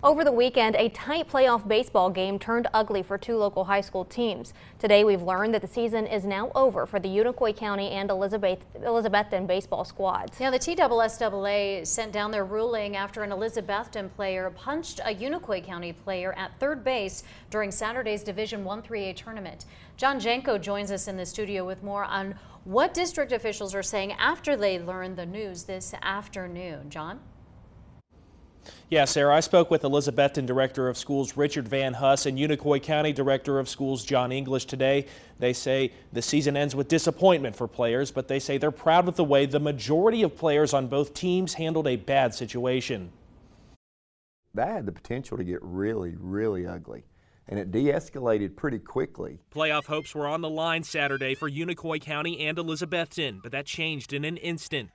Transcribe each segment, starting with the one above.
Over the weekend, a tight playoff baseball game turned ugly for two local high school teams. Today, we've learned that the season is now over for the Unicoi County and Elizabethton baseball squads. Yeah, the TSSAA sent down their ruling after an Elizabethton player punched a Unicoi County player at third base during Saturday's Division I 3A tournament. John Janko joins us in the studio with more on what district officials are saying after they learned the news this afternoon. John? Yeah, Sarah, I spoke with Elizabethton Director of Schools Richard Van Huss and Unicoi County Director of Schools John English today. They say the season ends with disappointment for players, but they say they're proud with the way the majority of players on both teams handled a bad situation. That had the potential to get really, really ugly, and it de-escalated pretty quickly. Playoff hopes were on the line Saturday for Unicoi County and Elizabethton, but that changed in an instant.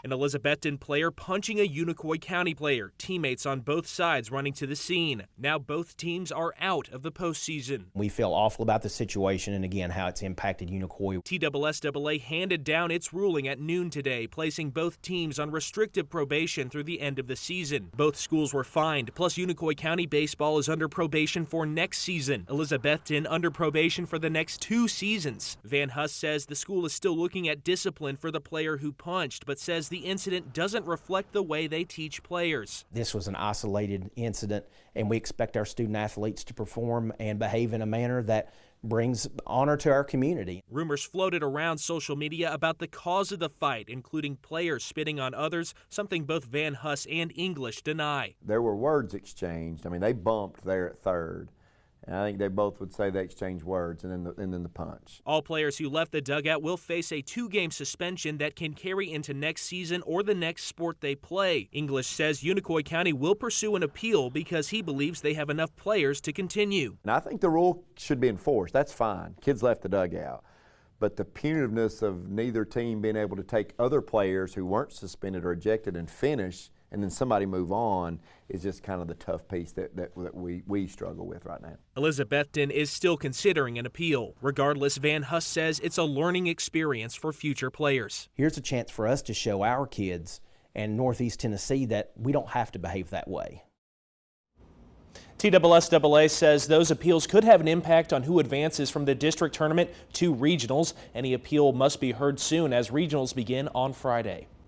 An Elizabethton player punching a Unicoi County player, teammates on both sides running to the scene. Now both teams are out of the postseason. We feel awful about the situation and again how it's impacted Unicoi. TSSAA handed down its ruling at noon today, placing both teams on restrictive probation through the end of the season. Both schools were fined, plus Unicoi County baseball is under probation for next season. Elizabethton under probation for the next 2 seasons. Van Huss says the school is still looking at discipline for the player who punched, but says the incident doesn't reflect the way they teach players. This was an isolated incident, and we expect our student athletes to perform and behave in a manner that brings honor to our community. Rumors floated around social media about the cause of the fight, including players spitting on others, something both Van Huss and English deny. There were words exchanged. I mean, they bumped there at third. And I think they both would say they exchanged words and then the punch. All players who left the dugout will face a 2-game suspension that can carry into next season or the next sport they play. English says Unicoi County will pursue an appeal because he believes they have enough players to continue. And I think the rule should be enforced. That's fine. Kids left the dugout. But the punitiveness of neither team being able to take other players who weren't suspended or ejected and finish and then somebody move on is just kind of the tough piece that we struggle with right now. Elizabethton is still considering an appeal. Regardless, Van Huss says it's a learning experience for future players. Here's a chance for us to show our kids and Northeast Tennessee that we don't have to behave that way. TSSAA says those appeals could have an impact on who advances from the district tournament to regionals. Any appeal must be heard soon as regionals begin on Friday.